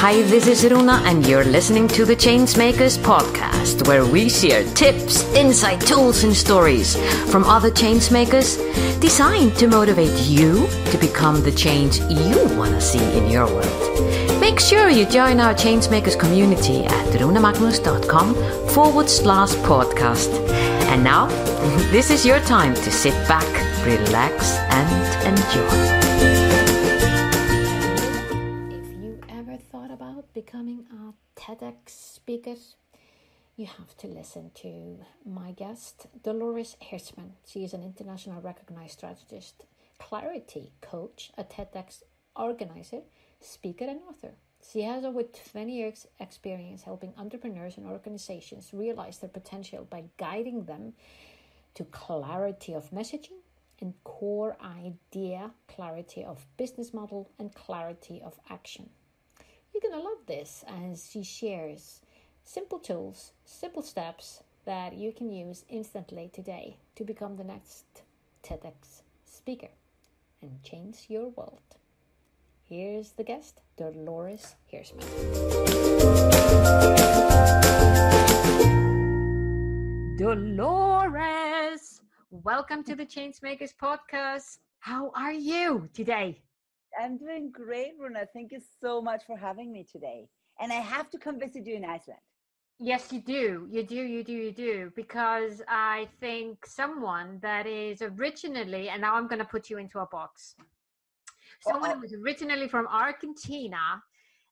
Hi, this is Runa, and you're listening to the Changemakers podcast, where we share tips, insight, tools, and stories from other changemakers designed to motivate you to become the change you want to see in your world. Make sure you join our Changemakers community at runamagnus.com/podcast. And now, this is your time to sit back, relax, and enjoy. Becoming a TEDx speaker, you have to listen to my guest, Dolores Hirschmann. She is an international recognized strategist, clarity coach, a TEDx organizer, speaker, and author. She has over 20 years experience helping entrepreneurs and organizations realize their potential by guiding them to clarity of messaging and core idea, clarity of business model, and clarity of action. You're going to love this as she shares simple tools, simple steps that you can use instantly today to become the next TEDx speaker and change your world. Here's the guest, Dolores Hirschmann. Dolores, welcome to the Changemakers podcast. How are you today? I'm doing great, Runa. Thank you so much for having me today. And I have to come visit you in Iceland. Yes, you do. You do. Because I think someone that is originally, and now I'm going to put you into a box. Someone who was originally from Argentina,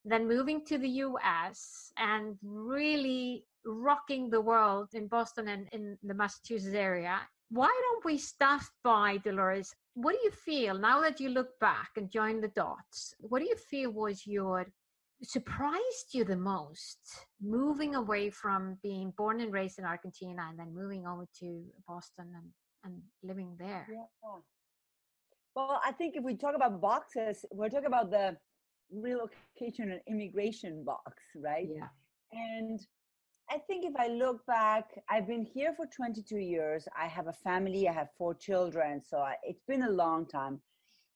then moving to the US and really rocking the world in Boston and in the Massachusetts area. Why don't we start by, Dolores? What do you feel now that you look back and join the dots? What do you feel was surprised you the most, moving away from being born and raised in Argentina and then moving over to Boston and living there? Yeah. Well, I think if we talk about boxes, we're talking about the relocation and immigration box, right? Yeah. And I think if I look back, I've been here for 22 years. I have a family. I have 4 children. So it's been a long time.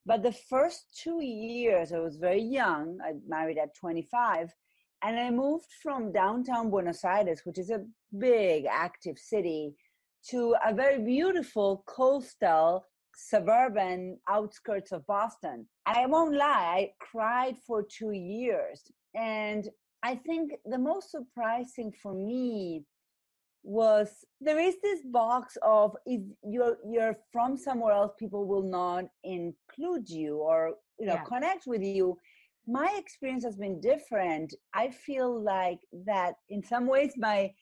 But the first 2 years, I was very young. I married at 25. And I moved from downtown Buenos Aires, which is a big, active city, to a very beautiful coastal, suburban outskirts of Boston. I won't lie, I cried for 2 years. And I think the most surprising for me was there is this box of if you're from somewhere else, people will not include you or connect with you. My experience has been different. I feel like that in some ways my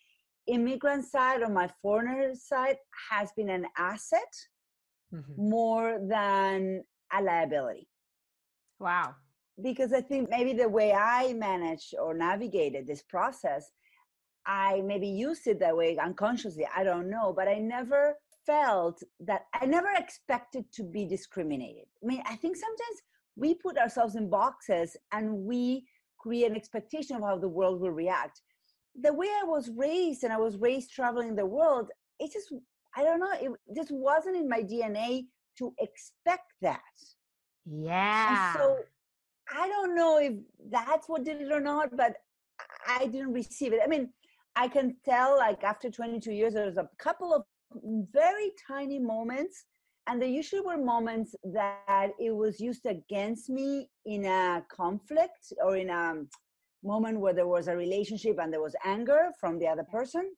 immigrant side or my foreigner side has been an asset more than a liability. Wow. Because I think maybe the way I managed or navigated this process, I maybe used it that way unconsciously. I don't know, but I never felt that. I never expected to be discriminated. I mean, I think sometimes we put ourselves in boxes and we create an expectation of how the world will react. The way I was raised, and I was raised traveling the world, it just, I don't know, it just wasn't in my DNA to expect that. Yeah. And so I don't know if that's what did it or not, but I didn't receive it. I mean, I can tell like after 22 years, there's a couple of very tiny moments, and they usually were moments that it was used against me in a conflict or in a moment where there was a relationship and there was anger from the other person.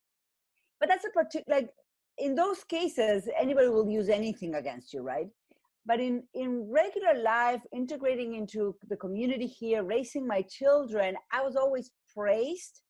But that's a particular, like in those cases, anybody will use anything against you, right? But in regular life, integrating into the community here, raising my children, I was always praised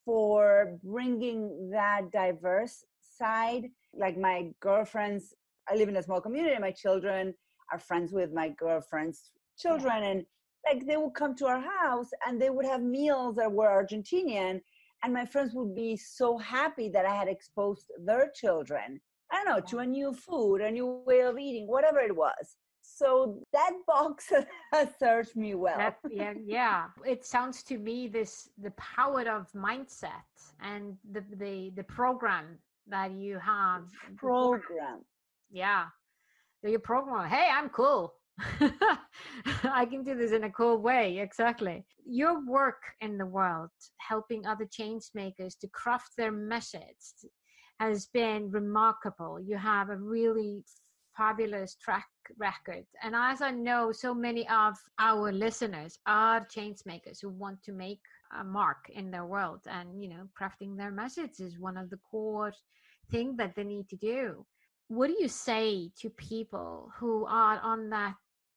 for bringing that diverse side. Like my girlfriends, I live in a small community, and my children are friends with my girlfriend's children. And like they would come to our house and they would have meals that were Argentinian. And my friends would be so happy that I had exposed their children, I don't know, to a new food, a new way of eating, whatever it was. So that box has served me well. Yeah. It sounds to me the power of mindset and the program that you have. Program. Yeah. So your program, hey, I'm cool. I can do this in a cool way. Exactly. Your work in the world, helping other change makers to craft their message, has been remarkable. You have a really fabulous track record. And as I know, so many of our listeners are change makers who want to make a mark in their world. And, crafting their message is one of the core things that they need to do. What do you say to people who are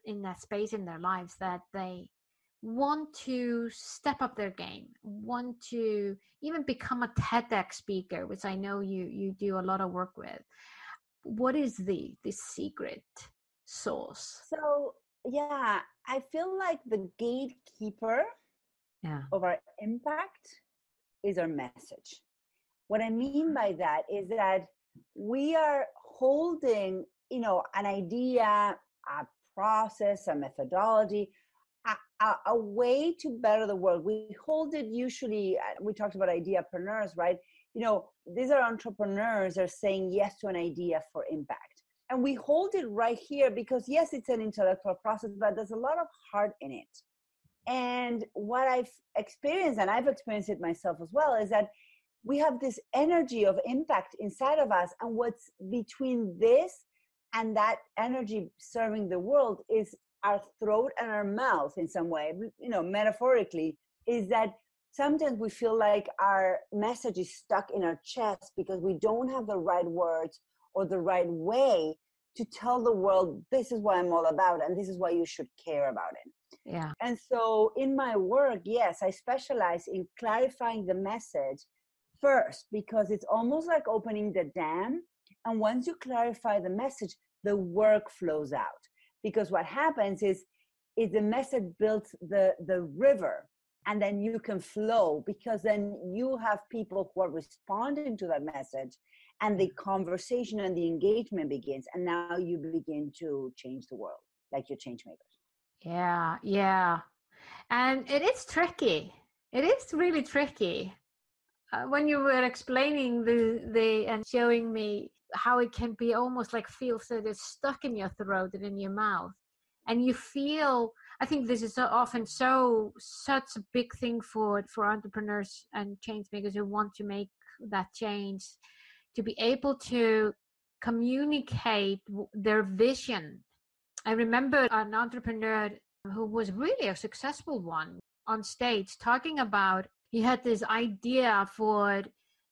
in that space in their lives that they want to step up their game, want to even become a TEDx speaker, which I know you do a lot of work with? What is the secret sauce? So, yeah, I feel like the gatekeeper of our impact is our message. What I mean by that is that we are holding, an idea, a process, a methodology, a way to better the world. We hold it usually, we talked about ideapreneurs, right? These are entrepreneurs are saying yes to an idea for impact. And we hold it right here because, yes, it's an intellectual process, but there's a lot of heart in it. And what I've experienced, and I've experienced it myself as well, is that we have this energy of impact inside of us. And what's between this and that energy serving the world is our throat and our mouth in some way, metaphorically, is that sometimes we feel like our message is stuck in our chest because we don't have the right words or the right way to tell the world, this is what I'm all about and this is why you should care about it. Yeah. And so in my work, yes, I specialize in clarifying the message first, because it's almost like opening the dam. And once you clarify the message, the work flows out. Because what happens is the message builds the river, and then you can flow, because then you have people who are responding to that message, and the conversation and the engagement begins. And now you begin to change the world, like your change makers. Yeah. And it is tricky. It is really tricky. When you were explaining the and showing me how it can be almost like feels that it's stuck in your throat and in your mouth, and you feel, I think this is so often such a big thing for entrepreneurs and change makers who want to make that change, to be able to communicate their vision. I remember an entrepreneur who was really a successful one on stage talking about, he had this idea for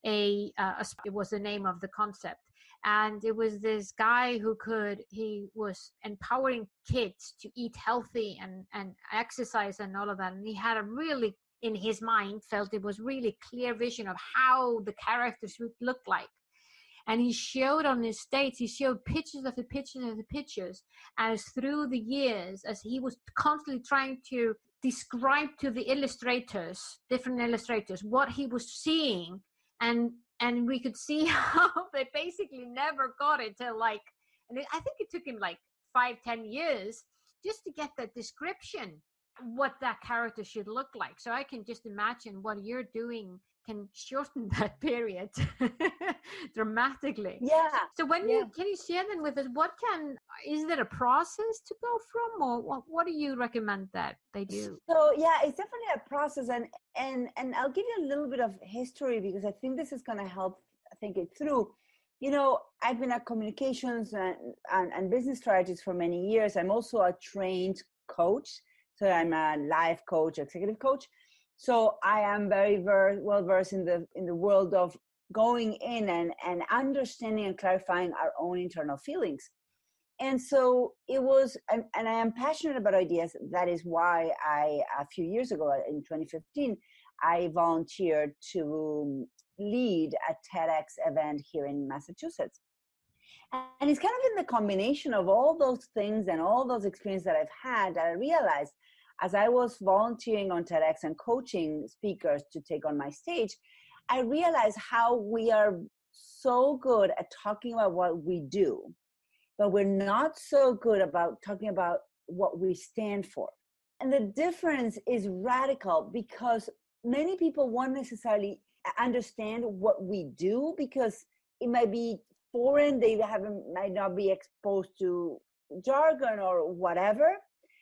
it was the name of the concept. And it was this guy he was empowering kids to eat healthy and exercise and all of that. And he had a really, in his mind, felt it was really clear vision of how the characters would look like. And he showed on his stage, he showed pictures of the pictures of the pictures. As through the years, as he was constantly trying to describe to the different illustrators, what he was seeing. And we could see how they basically never got it till I think it took him 5-10 years just to get that description, what that character should look like. So I can just imagine what you're doing can shorten that period dramatically. Yeah. So can you share then with us, is there a process to go from, or what do you recommend that they do? So yeah, it's definitely a process, and I'll give you a little bit of history because I think this is going to help think it through. I've been a communications and business strategist for many years. I'm also a trained coach. So I'm a life coach, executive coach. So I am very well versed in the world of going in and understanding and clarifying our own internal feelings. And so it was, and I am passionate about ideas. That is why a few years ago in 2015, I volunteered to lead a TEDx event here in Massachusetts. And it's kind of in the combination of all those things and all those experiences that I've had that I realized, as I was volunteering on TEDx and coaching speakers to take on my stage, I realized how we are so good at talking about what we do, but we're not so good about talking about what we stand for. And the difference is radical, because many people won't necessarily understand what we do because it might be foreign. They might not be exposed to jargon or whatever.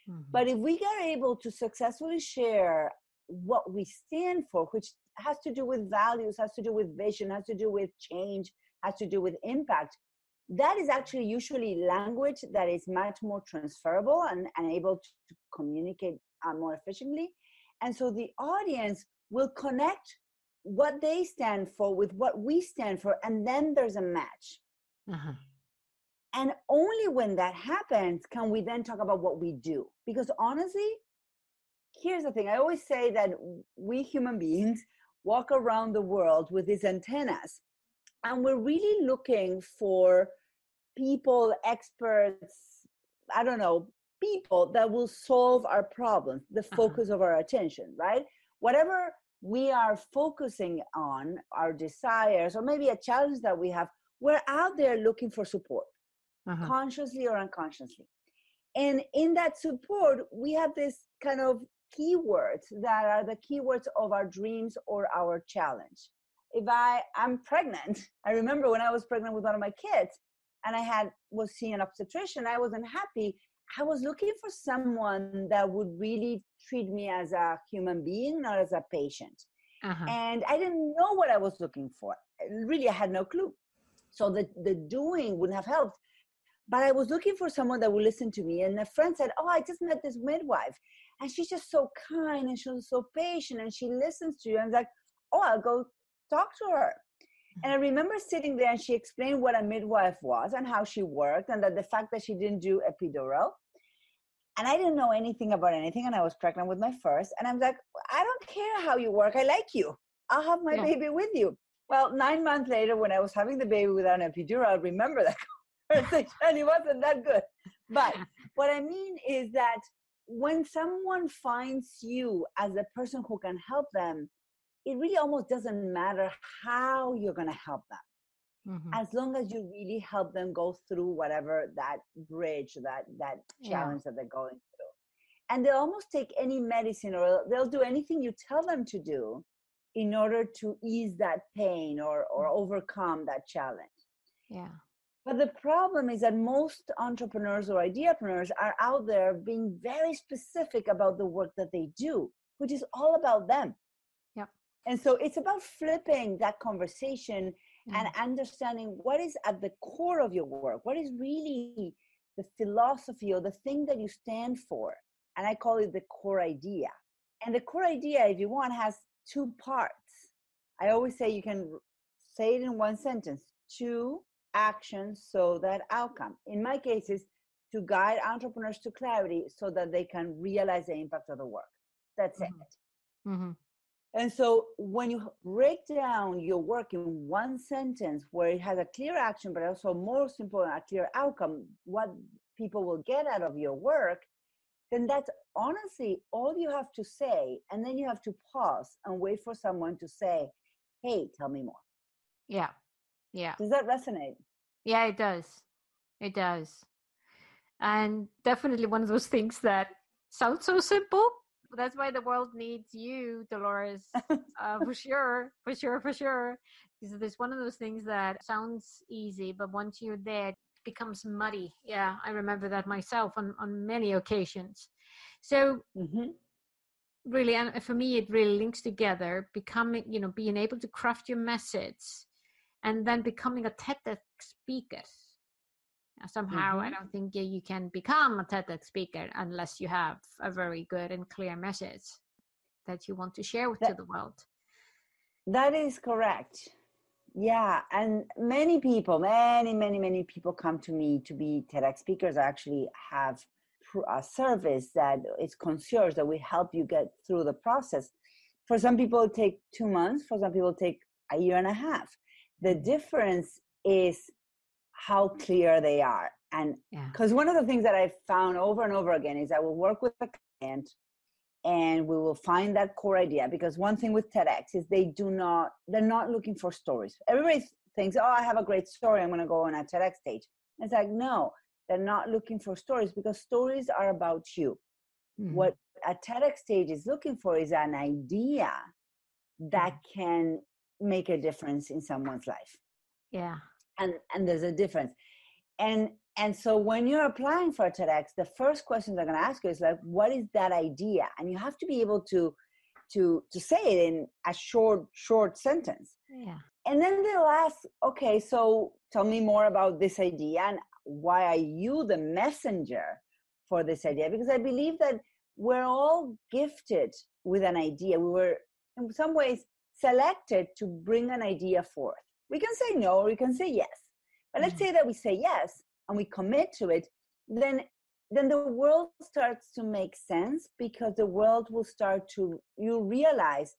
Mhm. But if we are able to successfully share what we stand for, which has to do with values, has to do with vision, has to do with change, has to do with impact, that is actually usually language that is much more transferable and able to communicate more efficiently. And so the audience will connect what they stand for with what we stand for, and then there's a match. Uh-huh. And only when that happens can we then talk about what we do. Because honestly, here's the thing. I always say that we human beings walk around the world with these antennas, and we're really looking for people, experts, I don't know, people that will solve our problems, the focus of our attention, right? Whatever we are focusing on, our desires, or maybe a challenge that we have, we're out there looking for support, consciously or unconsciously. And in that support, we have this kind of keywords that are the keywords of our dreams or our challenge. If I'm pregnant, I remember when I was pregnant with one of my kids and was seeing an obstetrician, I wasn't happy. I was looking for someone that would really treat me as a human being, not as a patient. And I didn't know what I was looking for. Really, I had no clue. So the doing wouldn't have helped. But I was looking for someone that would listen to me. And a friend said, oh, I just met this midwife. And she's just so kind and she's so patient and she listens to you. And I was like, oh, I'll go talk to her. And I remember sitting there and she explained what a midwife was and how she worked, and that the fact that she didn't do epidural. And I didn't know anything about anything, and I was pregnant with my first. And I'm like, I don't care how you work. I like you. I'll have my baby with you. Well, 9 months later, when I was having the baby without an epidural, I remember that conversation, and it wasn't that good. But what I mean is that when someone finds you as a person who can help them, it really almost doesn't matter how you're going to help them, as long as you really help them go through whatever that bridge, that challenge that they're going through. And they'll almost take any medicine, or they'll do anything you tell them to do in order to ease that pain or overcome that challenge. Yeah. But the problem is that most entrepreneurs or ideapreneurs are out there being very specific about the work that they do, which is all about them. Yep. And so it's about flipping that conversation and understanding what is at the core of your work, what is really the philosophy or the thing that you stand for. And I call it the core idea. And the core idea, if you want, has two parts. I always say you can say it in one sentence: two actions so that outcome. In my case, is to guide entrepreneurs to clarity so that they can realize the impact of the work. That's it. And so when you break down your work in one sentence where it has a clear action, but also most important, a clear outcome, what people will get out of your work, then that's honestly all you have to say. And then you have to pause and wait for someone to say, hey, tell me more. Yeah. Yeah. Does that resonate? Yeah, it does. It does. And definitely one of those things that sounds so simple. That's why the world needs you, Dolores, for sure. Because it's one of those things that sounds easy, but once you're there, it becomes muddy. Yeah, I remember that myself on many occasions. So really, and for me, it really links together, becoming, being able to craft your message and then becoming a TEDx speaker. Somehow, I don't think you can become a TEDx speaker unless you have a very good and clear message that you want to share to the world. That is correct. Yeah, and many people, many people come to me to be TEDx speakers. I actually have a service that is concierge, that we help you get through the process. For some people, it takes 2 months. For some people, it takes a year and a half. The difference is how clear they are. And because one of the things that I've found over and over again is I will work with a client and we will find that core idea. Because one thing with TEDx is they're not looking for stories. Everybody thinks, oh, I have a great story, I'm going to go on a TEDx stage. And it's like, no, they're not looking for stories, because stories are about you. What a TEDx stage is looking for is an idea that can make a difference in someone's life. Yeah. And there's a difference. And And so when you're applying for a TEDx, the first question they're going to ask you is like, what is that idea? And you have to be able to say it in a short sentence. Yeah. And then they'll ask, okay, so tell me more about this idea and why are you the messenger for this idea? Because I believe that we're all gifted with an idea. We were in some ways selected to bring an idea forth. We can say no, or we can say yes. But let's say that we say yes and we commit to it, then the world starts to make sense, because the world will start to, you realize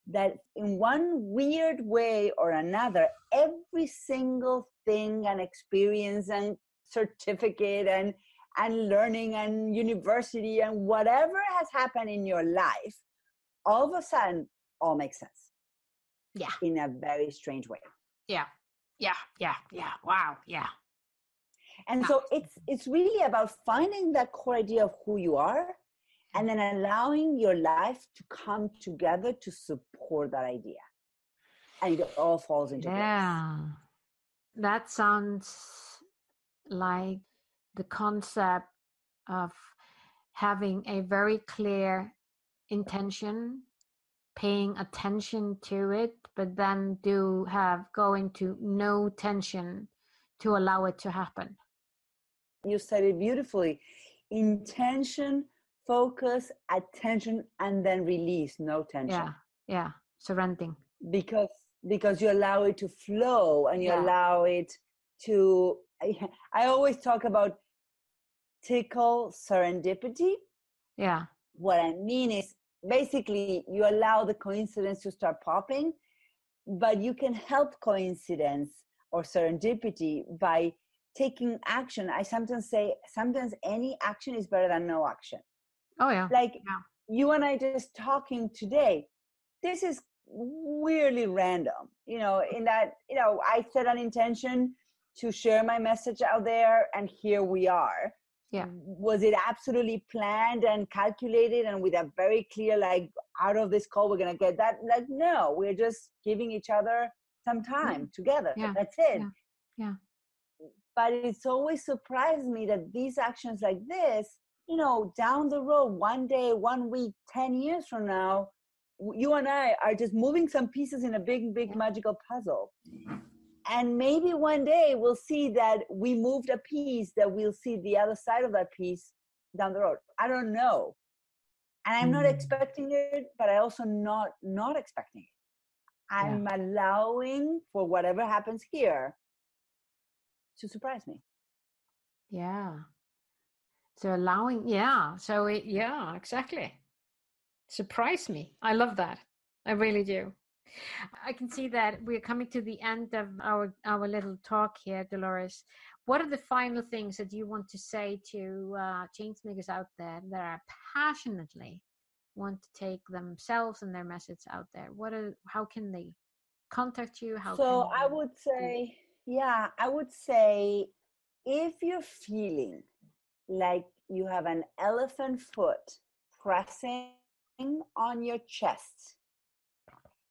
that in one weird way or another, every single thing and experience and certificate and learning and university and whatever has happened in your life, all of a sudden, all makes sense. Yeah. In a very strange way. Yeah. Wow. Yeah. And so it's really about finding that core idea of who you are, and then allowing your life to come together to support that idea. And it all falls into place. Yeah. That sounds like the concept of having a very clear intention, paying attention to it, but then going to no tension to allow it to happen. You said it beautifully. Intention, focus, attention, and then release, no tension. Yeah. Surrendering. Because you allow it to flow, and you allow it to, I always talk about tickle serendipity. Yeah. What I mean is, basically, you allow the coincidence to start popping, but you can help coincidence or serendipity by taking action. I sometimes say, sometimes any action is better than no action. Oh, yeah. Like you and I just talking today, this is weirdly random, in that, I set an intention to share my message out there, and here we are. Yeah. Was it absolutely planned and calculated and with a very clear, like, out of this call, we're going to get that? Like, no, we're just giving each other some time together. Yeah. That's it. Yeah. But it's always surprised me that these actions like this, down the road, one day, 1 week, 10 years from now, you and I are just moving some pieces in a big magical puzzle. And maybe one day we'll see that we moved a piece, that we'll see the other side of that piece down the road. I don't know. And I'm not expecting it, but I also not expecting it. I'm allowing for whatever happens here to surprise me. Yeah. So exactly. Surprise me. I love that. I really do. I can see that we're coming to the end of our little talk here, Dolores. What are the final things that you want to say to changemakers out there that are passionately want to take themselves and their message out there? How can they contact you? I would say, if you're feeling like you have an elephant foot pressing on your chest,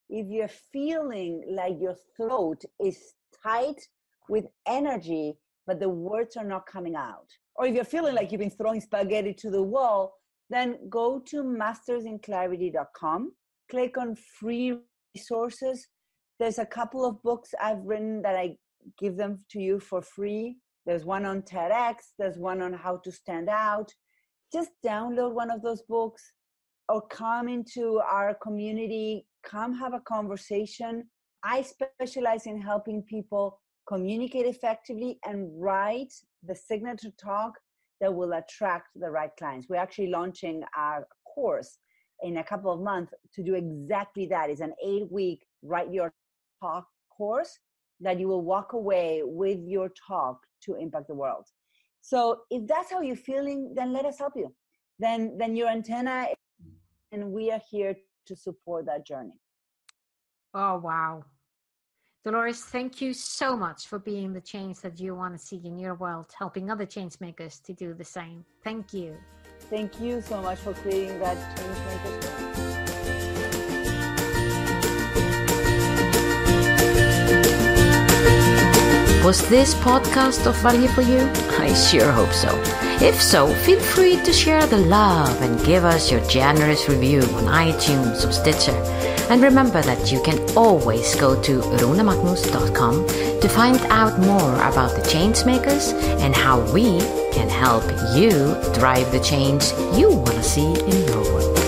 if you're feeling like your throat is tight with energy, but the words are not coming out, or if you're feeling like you've been throwing spaghetti to the wall, then go to mastersinclarity.com, click on free resources. There's a couple of books I've written that I give them to you for free. There's one on TEDx. There's one on how to stand out. Just download one of those books, or come into our community, come have a conversation. I specialize in helping people communicate effectively and write the signature talk that will attract the right clients. We're actually launching our course in a couple of months to do exactly that. It's an 8-week Write Your Talk course that you will walk away with your talk to impact the world. So if that's how you're feeling, then let us help you. Then your antenna, and we are here to support that journey. Oh, wow. Dolores, thank you so much for being the change that you want to see in your world, helping other change makers to do the same. Thank you. Thank you so much for creating that change makers. Was this podcast of value for you? I sure hope so. If so, feel free to share the love and give us your generous review on iTunes or Stitcher. And remember that you can always go to runemagnus.com to find out more about the Changemakers and how we can help you drive the change you want to see in your world.